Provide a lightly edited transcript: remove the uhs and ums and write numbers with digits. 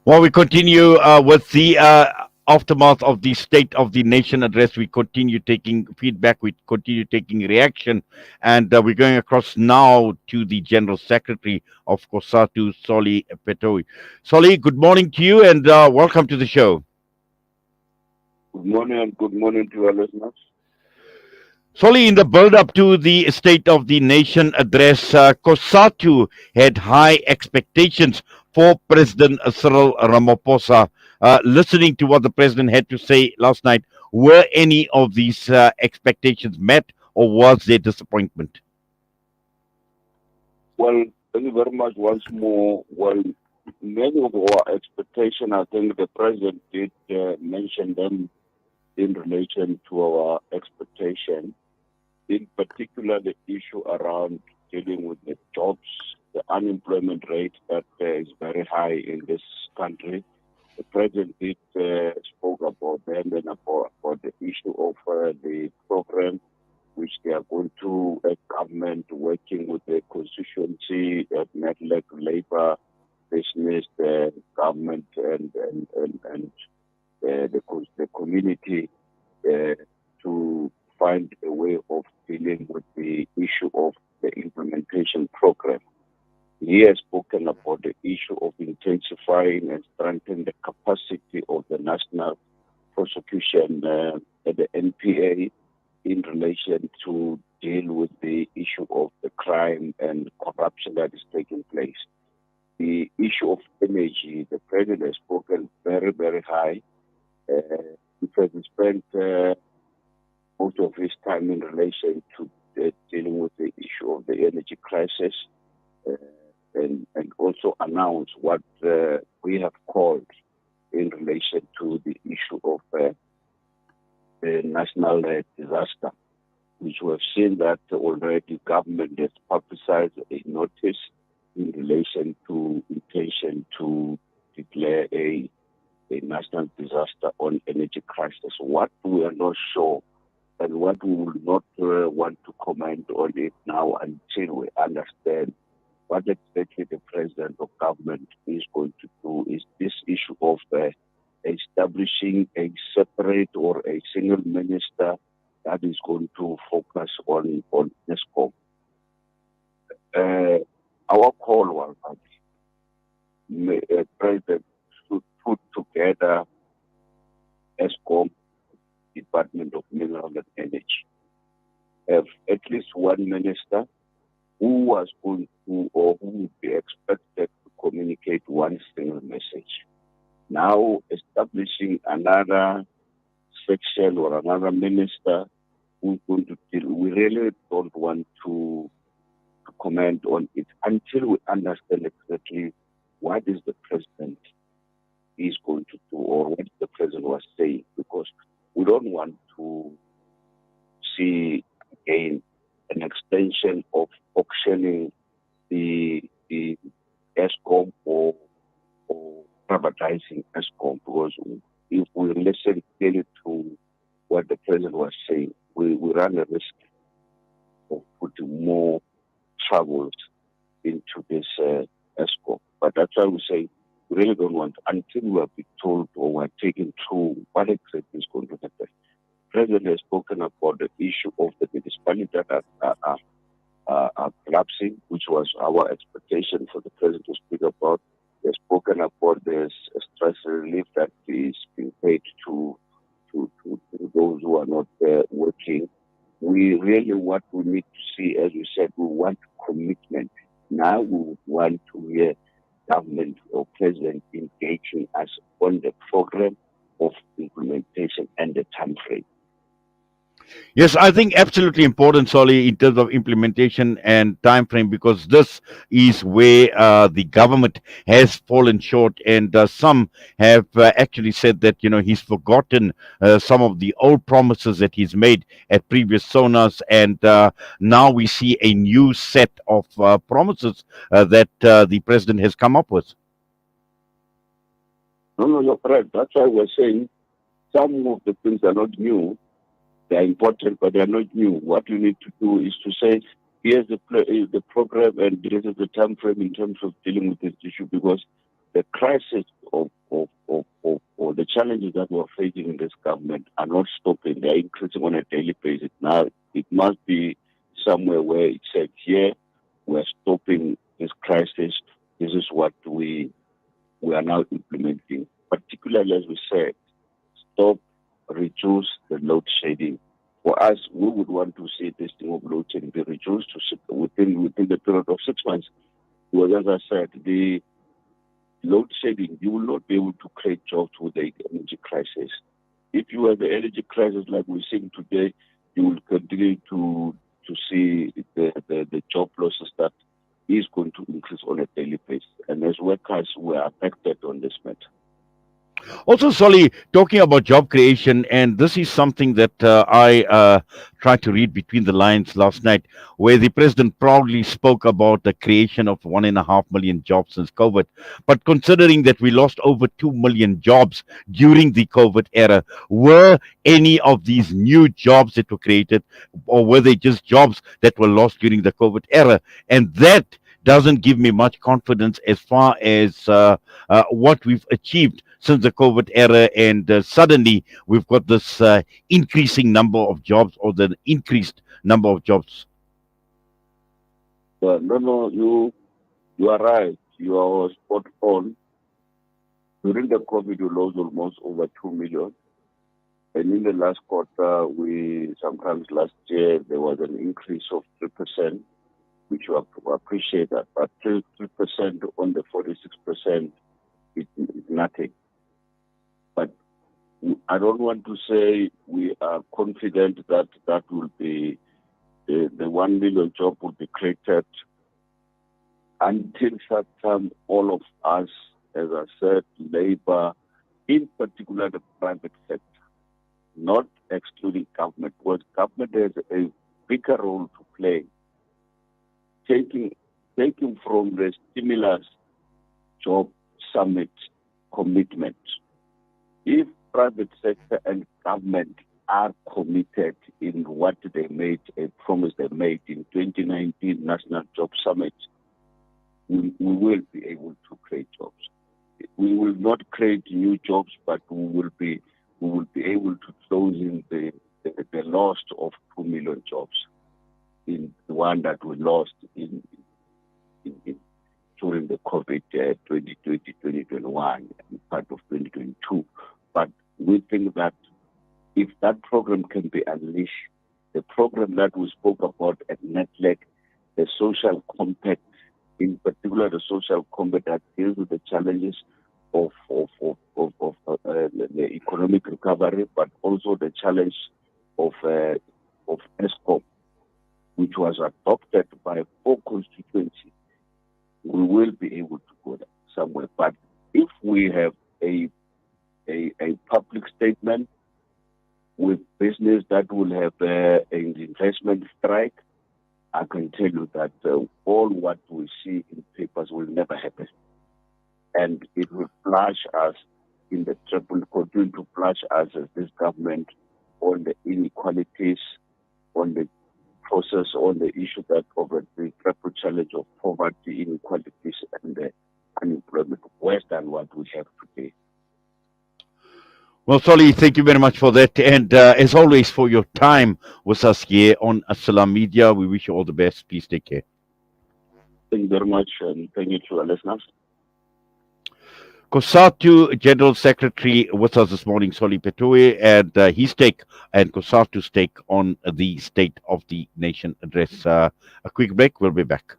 Well, we continue with the aftermath of the State of the Nation address. We continue taking feedback, we continue taking reaction, and we're going across now to the General Secretary of COSATU, Soli Petoi. Soli, good morning to you and welcome to the show. Good morning and good morning to your listeners. Soli, in the build up to the State of the Nation address, COSATU had high expectations for President Cyril Ramaphosa. Listening to what the president had to say last night, were any of these expectations met or was there disappointment? Well, thank you very much once more. Well, many of our expectations, I think the president did mention them in relation to our expectation, in particular the issue around dealing with the jobs, the unemployment rate that is very high in this country. The president did spoke about them and about the issue of the program which they are going to government working with the constituency, network, labor, business, the government, and the community to find a way of dealing with the issue of the implementation program. He has spoken about the issue of intensifying and strengthening the capacity of the national prosecution at the NPA in relation to deal with the issue of the crime and corruption that is taking place. The issue of energy, the president has spoken very, very high. Because he spent most of his time in relation to dealing with the issue of the energy crisis uh, and also announce what we have called in relation to the issue of the national disaster, which we have seen that already government has publicized a notice in relation to intention to declare a national disaster on energy crisis. What we are not sure and what we will not want to comment on it now until we understand what exactly the president of government is going to do is this issue of establishing a separate or a single minister that is going to focus on ESCOM. Our call was that president should put together ESCOM, Department of Mineral and Energy, have at least one minister who was going to or who would be expected to communicate one single message. Now establishing another section or another minister who's going to deal, we really don't want to comment on it until we understand exactly what is the president is going to do or what the president was saying, because we don't want to see again an extension of auctioning the ESCOM or privatizing ESCOM, because if we listen clearly to what the president was saying, we run a risk of putting more troubles into this ESCOM. But that's why we say we really don't want until we are being told or we're taken through what exactly is going to happen. The president has spoken about the issue of the municipalities that are collapsing, which was our expectation for the president to speak about. He has spoken about the stress relief that is being paid to those who are not working. We really, what we need to see, as we said, we want commitment. Now we want to hear government or president engaging us on the program of implementation and the time frame. Yes, I think absolutely important, Solly, in terms of implementation and time frame, because this is where the government has fallen short, and some have actually said that he's forgotten some of the old promises that he's made at previous sonas, and now we see a new set of promises that the president has come up with. No, you're correct. That's why we're saying some of the things are not new. They are important, but they are not new. What you need to do is to say, here's the program and this is the time frame in terms of dealing with this issue, because the crisis of challenges that we're facing in this government are not stopping. They're increasing on a daily basis. Now, it must be somewhere where it said, here, we're stopping this crisis. This is what we are now implementing. Particularly, as we said, stop, reduce the load shedding. For us, we would want to see this thing of load shedding be reduced to within the period of 6 months. Because as I said, the load shedding, you will not be able to create jobs with the energy crisis. If you have the energy crisis like we're seeing today, you will continue to see the job losses that is going to increase on a daily basis. And as workers, we are affected on this matter. Also, Solly, talking about job creation, and this is something that I tried to read between the lines last night, where the president proudly spoke about the creation of 1.5 million jobs since COVID. But considering that we lost over 2 million jobs during the COVID era, were any of these new jobs that were created, or were they just jobs that were lost during the COVID era? And that doesn't give me much confidence as far as what we've achieved since the COVID era, and suddenly we've got this increasing number of jobs, or the increased number of jobs. No, you are right. You are spot on. During the COVID, you lost almost over 2 million. And in the last quarter, sometimes last year, there was an increase of 3%, which we appreciate that. But 3% on the 46% is nothing. But I don't want to say we are confident that that will be the 1 million job will be created until such time all of us, as I said, labor, in particular the private sector, not excluding government, because government has a bigger role to play. Taking from the stimulus job summit commitment, if private sector and government are committed in what they made, a promise they made in 2019 National Job Summit, we will be able to create jobs. We will not create new jobs, but we will be able to close in the loss of 2 million jobs in the one that we lost in during the COVID 2020, 2021, and part of 2022. But we think that if that program can be unleashed, the program that we spoke about at NetLeg, the social compact, in particular the social compact that deals with the challenges of the economic recovery, but also the challenge of ESCOM, which was adopted by 4 constituencies, we will be able to go somewhere. But if we have a public statement with business that will have an investment strike, I can tell you that all what we see in papers will never happen. And it will flush us in the triple, continue to flush us as this government on the inequalities, on the process, on the issue that of the triple challenge of poverty, inequalities, and the unemployment worse than what we have today. Well, Solly, thank you very much for that. And as always, for your time with us here on Assalam Media. We wish you all the best. Please take care. Thank you very much, and thank you to our listeners. COSATU General Secretary with us this morning, Solly Petue, and his take and COSATU's take on the State of the Nation address. A quick break, we'll be back.